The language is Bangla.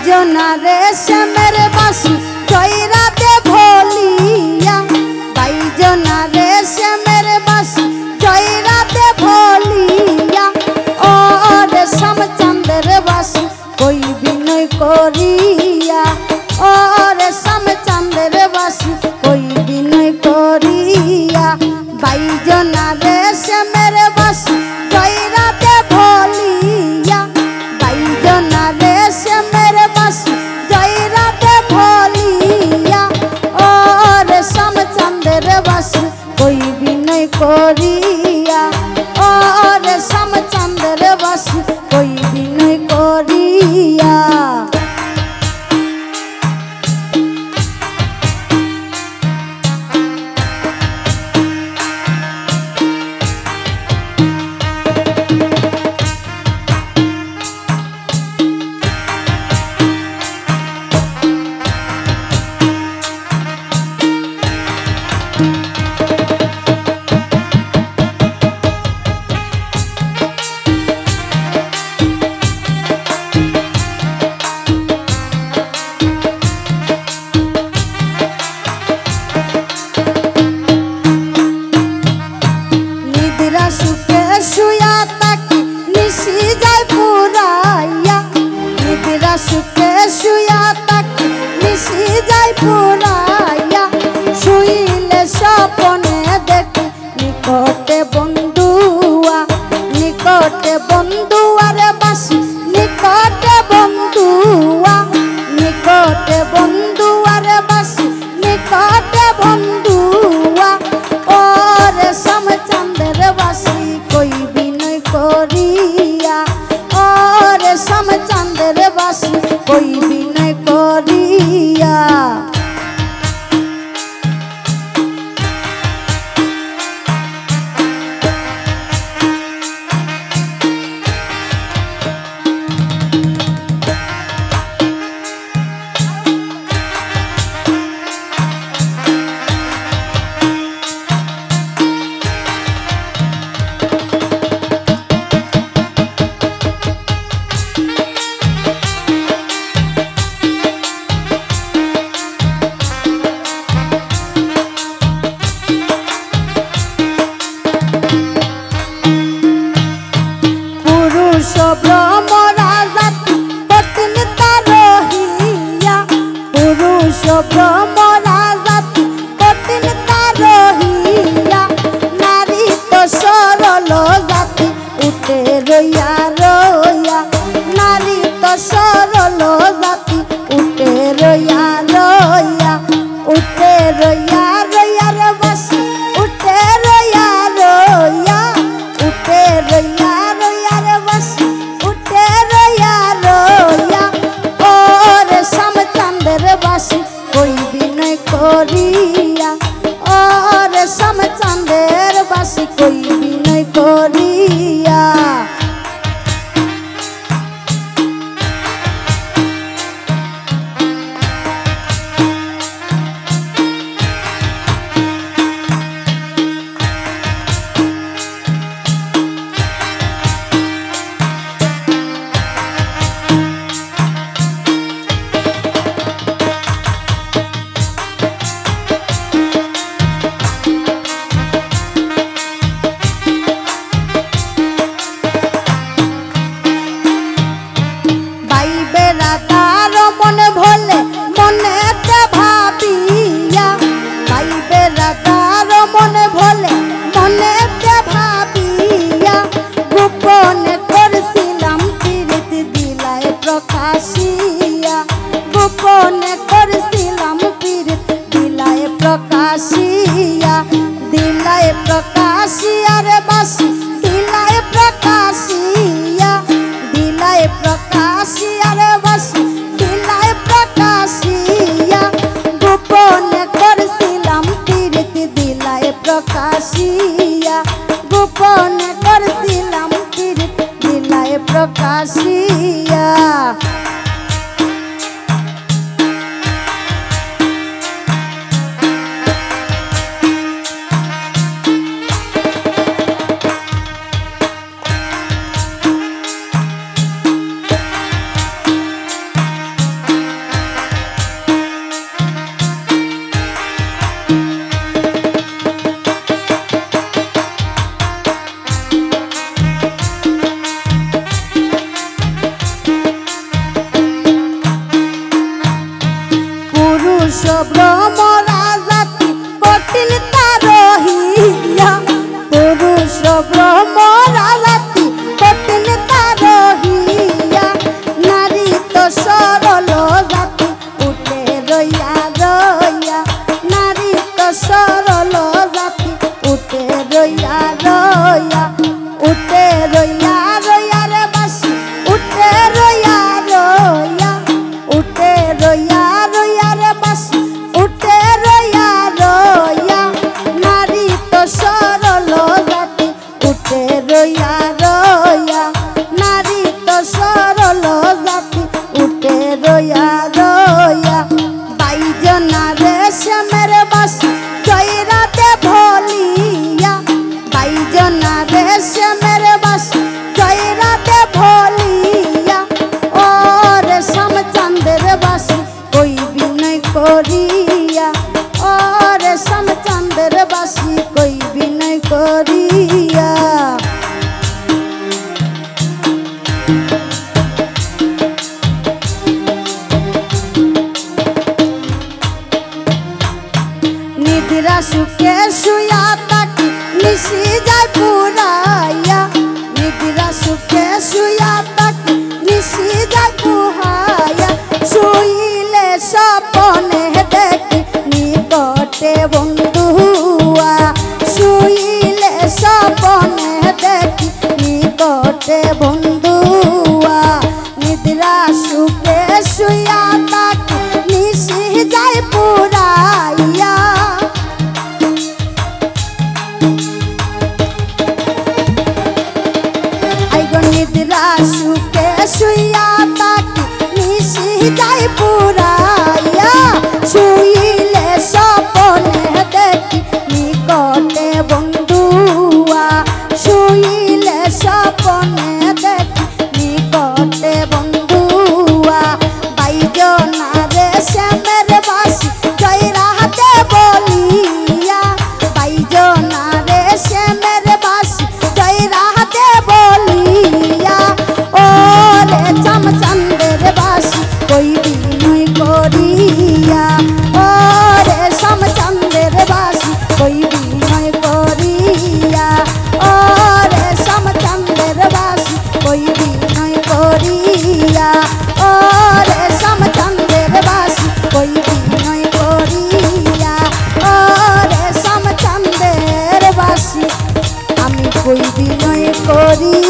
বাইজনা রে শ্যামের বাসি জয়রা দে ভলিয়া বাইজনা রে শ্যামের বাসি জয়রা দে ভলিয়া ও রে শ্যামচন্দ্র বাসি কই বিনয় করিয়া ও রে শ্যামচন্দ্র বাসি কই বিনয় করিয়া বাইজনা রে শ্যামের বাসি জয়রা দে ভলিয়া বাইজনা রে শ্যামের বাসি জয়রা দে ভলিয়া ও রে শ্যামচন্দ্র বাসি কই বিনয় করিয়া ও রে শ্যামচন্দ্র বাসি কই বিনয় করিয়া সুখে শুয়া তাকি নিশি যায় পুরাইয়া নিদ্রা সুখে শুয়া তাকি নিশি যায় পুরাইয়া শুইলে স্বপনে দেখি নিকটে বন্ধুয়া রে বাসি নিকটে বন্ধুয়া রে বাসি নিকটে বন্ধুয়া ও রে শ্যামচন্দ্র বাসি কই বিনয় করিয়া ও রে শ্যামচন্দ্র বাসি কই বিনয় করিয়া ব্রহ্মরা জাতি পত্নী তার রহিয়া পুরুষ ব্রহ্মরা জাতি পত্নী তার রহিয়া নারী তো সরল জাতি উঠে রইয়া নারী তো সরল জাতি উঠে রইয়া রে বাসি উঠে রইয়া রে বাসি উঠে রইয়া ও রে শ্যামচন্দ্র বাসি কই বিনয় করিয়া ও রে শ্যামচন্দ্র বাসি কই বিনয় করিয়া তার মনে ভোলে মনেতে ভাবিয়া বাইবেরা তার মনে ভোলে মনেতে ভাবিয়া গোপনে করছিলাম পীড়িত দিলায় প্রকাশিয়া গোপনে করছিলাম পীড়িত দিলায় প্রকাশিয়া রে বাসি দিলায় প্রকাশিয়া রে বাসি দিলায় প্রকাশিয়া গোপনে করছিলাম পীড়িত দিলায় প্রকাশিয়া গোপনে করছিলাম পীড়িত দিলায় প্রকাশিয়া ভ্রমরা জাতি কঠিন তার হিয়া পুরুষ ভ্রমরা জাতি কঠিন তার হিয়া নারী তো সরল জাতি উঠে রইয়া রইয়া নারী তো সরল জাতি উঠে রইয়া রইয়া উঠে রইয়া রইয়া রে বাসি উঠে রইয়া রইয়া উঠে রইয়া রইয়া রে বাসি উঠে রইয়া রইয়া নারী তো সরল জাতি উঠে রইয়া রইয়া নারী তো সরল জাতি উঠে রইয়া রইয়া বাইজনা রে শ্যামের বাসি জয়রাতে ভলিয়া বাইজনা রে শ্যামের বাসি জয়রাতে ভলিয়া ও রে শ্যামচন্দ্রের বাসি কই বিনয় করিয়া ও রে শ্যামচন্দ্রের বাসি কই বিনয় করিয়া নিদ্রা সুখে শুয়া তাকি নিশি যায় পুরাইয়া নিদ্রা সুখে শুয়া তাকি নিশি যায় পুহাইয়া শুইলে স্বপনে দেখি নিকটে বন্ধুয়া শুইলে স্বপনে দেখি নিকটে বন্ধুয়া নিদ্রা সুখে শুয়া তাকি নিশি যায় পুরাইয়া নিদ্রা সুখে শুইয়া তাকি নিশি যায় পুরাইয়া শুইলে স্বপনে দেখি নিকটে বন্ধুয়া শুইলে স্বপনে দেখি নিকটে বন্ধুয়া বাইজনা রে শ্যামের বাসি জয়রাতে বলিয়া বাইজনা রে শ্যামের বাসি জয়রাতে বলিয়া ও রে শ্যামচন্দ্রের বাসি কই বিনয় করিয়া ও রে শ্যামচন্দ্রের বাসি কই বিনয় করিয়া ও রে শ্যামচন্দ্রের বাসি কই বিনয় করিয়া ও রে শ্যামচন্দ্রের বাসি কই বিনয় করিয়া ও রে শ্যামচন্দ্রের বাসি আমি কই বিনয় করি।